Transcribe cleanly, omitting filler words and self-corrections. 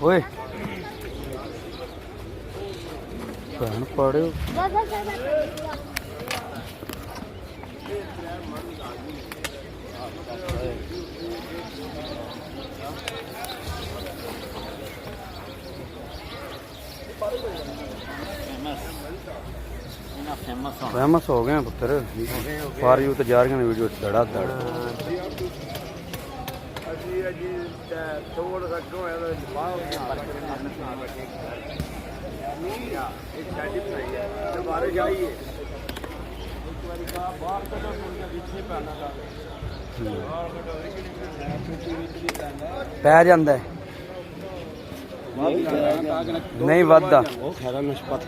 ਓਏ ਭੈਣ ਪੜਿਓ फेमस हो गए पुत्र फॉर यू तो जा रही हैं वीडियो धड़ा धड़ पै जांदा है नहीं वधदा